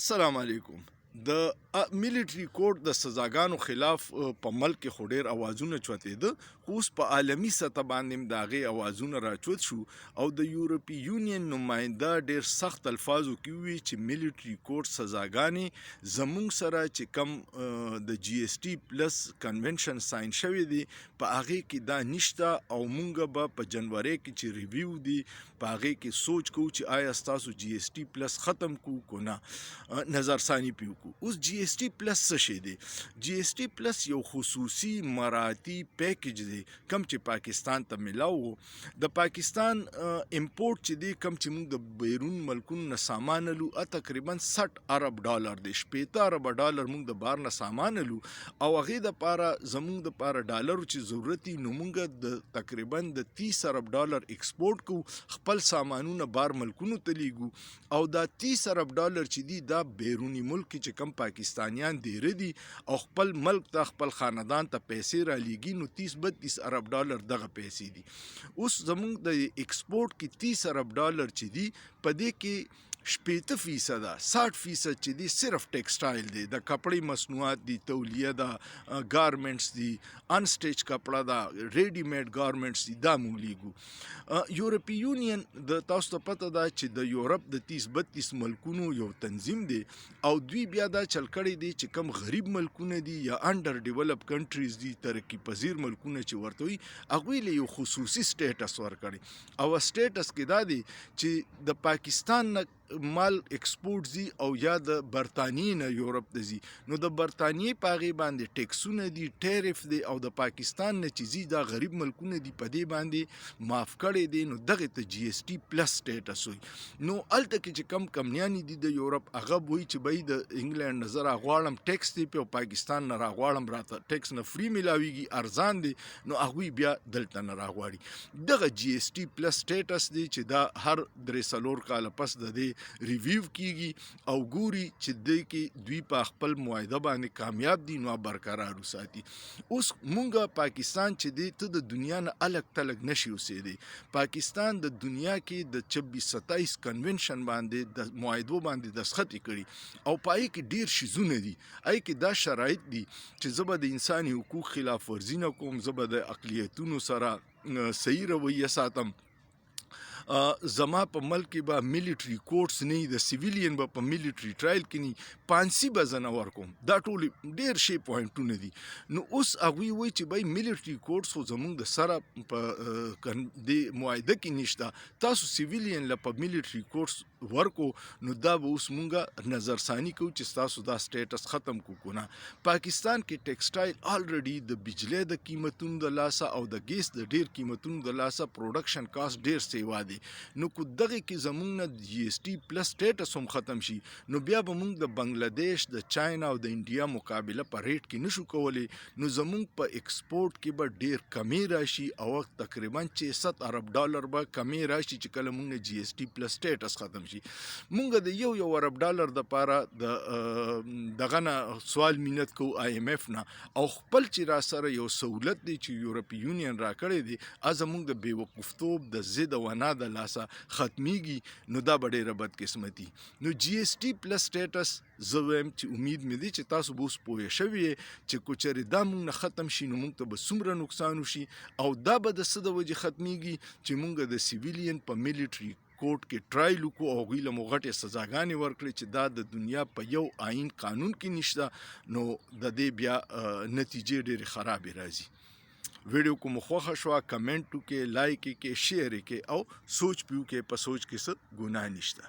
السلام علیکم. د میلیټري کوډ د سزاګانو خلاف په ملک کې خو ډېر اوازونه چوتېده، خو اوس په عالمي سطح باندې هم د هغې اوازونه راچوت شو او د یورپي یونین نماینده ډېر سخت الفاظو کې وویل چې میلیټري کوډ سزاګانې زموږ سره چې کم د جی اس ټي پلس کنونشن ساین شوی دی په هغې کې دا نشته او موږ به په جنوري کې چې ریویو دی په هغې کې سوچ کوو چې آیا ستاسو جی اس ټي پلس ختم کوو که نه نظرثاني پې وکړو. اوس جی اس ټي پلس څه شی دی؟ جی اس ټي پلس یو خصوصي مراعاتي پیکیج دی کم چې پاکستان ته ملاو و. د پاکستان امپورټ چې دی کم چې موږ د بیرون ملکونو نه سامان الو تقریبا 60 ارب ډالر دی، 15 ارب ډالر موږ د بار نه سامان الو او هغې دپاره زموږ دپاره ډالرو چې ضرورت وي نو موږ د تقریبا د 30 ارب ډالر ایکسپورټ کوو، خپل سامانونه بار ملکونو ته لیږو او دا 30 ارب ډالر چې دی دا بیروني ملک کې چې کم پاکستانیان دیره دي او خپل ملک ته خپل خاندان ته پیسې را لیږي نو 30-32 ارب ډالر دغه پیسې دي. اوس زموږ د ایکسپورټ کې 30 ارب ډالر چې دي په دې کې 60% 60% چې دی صرف ټیکسټایل دی، د کپړې مصنوعات دي، تولیه ده، ګارمنټس دي، انسټیچ کپړه ده، ریډي میډ ګارمنټس دي، دا موږ لیږو. یورپي یونین د تاسو ته پته ده چې د یورپ د 30-32 ملکونو یو تنظیم دی او دوی بیا دا چل کړی دی چې کم غریب ملکونه دي یا انډر ډیولپ کنټریز دي، ترقي پذیر ملکونه چې ورته وي هغوی له یو خصوصي سټیټس ورکړی او سټیټس کې دا دی چې د پاکستان نه مال ایکسپورټ زی او یا د برطانیې نه یورپ ته ځي نو د برطانیې په هغې باندې ټیکسونه دي، ټیرف دی او د پاکستان نه چې ځي دا غریب ملکونه دي په دې باندې معاف کړی دی نو دغې ته جی اس ټي پلس سټیټس وي. نو هلته کې چې کم کمنیانې دي د یورپ هغه به وایي چې بهی د انګلینډ نه زه راغواړم ټیکس دی پې او پاکستان نه راغواړم راته ټیکس نه فری میلاویږي ارزان دی نو هغوی بیا دلته نه راغواړي. دغه جی اس ټي پلس سټیټس دی چې دا هر 3-4 کاله پس د دې ریویو کیږي او ګوري چې دوی کې دوی په خپل معاهده باندې کامیاب دي نو برقرار وساتي. اوس مونږ پاکستان چې دی ته د دنیا نه الګ تلګ نشي اوسېدی. پاکستان د دنیا کې د 26-27 کنونشن باندې د معاهدو باندې دستخط کړي او په هغې کې ډېر شیزونه دي، هغې کې دا شرایط دي چې زه به د انساني حقوق خلاف ورزي نه کوم، زه به د اقلیتونو سره صحیح رویه ساتم، زما په ملک کې به میلیټري کوډس نه وي، د سیویلین به په میلیټري ټرایل کې نه پانسي به زه نه ورکوم. دا ټول ډېر ښې پوینټونه دي. نو اوس هغوی وایي چې بهی میلیټري کوډس خو زموږ د سره په دې معاهده کې نشته، تاسو سیویلین له په میلیټري کوډس ورکو نو دا به اوس مونږ نظرثاني کوو چې ستاسو دا سټیټس ختم کړو که نه. پاکستان کې ټیکسټایل آلریډي د بجلی د قیمتونو د لاسه او د ګیس د ډېر قیمتونو د لاسه پروډکشن کاست ډېر سیوا دی. نو که دغې کې زموږ نه جی اس ټي پلس سټیټس هم ختم شي نو بیا به موږ د بنګلادیش، د چاینا او د انډیا مقابله په ریټ کې نشو کولی نو زموږ په ایکسپورټ کې به ډېر کمی راشي او تقریبا 60 ارب ډالر به کمی راشي چې کله موږ نه جی اس ټي پلس سټیټس ختم شي. موږ د یو ارب ډالر دپاره د دغه نه سوال مینت کوو آی ایم ایف نه او خپل چې را سره یو سهولت دی چې یورپي یونین را کړی دی زموږ د بېوقوفتوب د ضد ونا د لاسه ختمیږي نو دا به ډېره بدقسمتي. نو جی اس ټي پلس سټیټس زه وایم چې امید مې دی چې تاسو به اوس پوه شوي چې که چېرې دا موږ نه ختم شي نو موږ ته به څومره نقصان وشي او دا به د څه د وجې ختمیږي چې موږ د سیویلین په میلیټري کوډ کې ټرایل وکړو او هغوی له مو غټې سزاګانې ورکړې چې دا د دنیا په یو آئین قانون کې نشته نو د دې بیا نتیجې ډېرې خرابې راځي. ویډیو کو مو خوښه شوه کمنټ وکړئ، لایک یې کړئ، شیر یې کړئ او سوچ پې وکړئ، په سوچ کې څه ګناه نشته.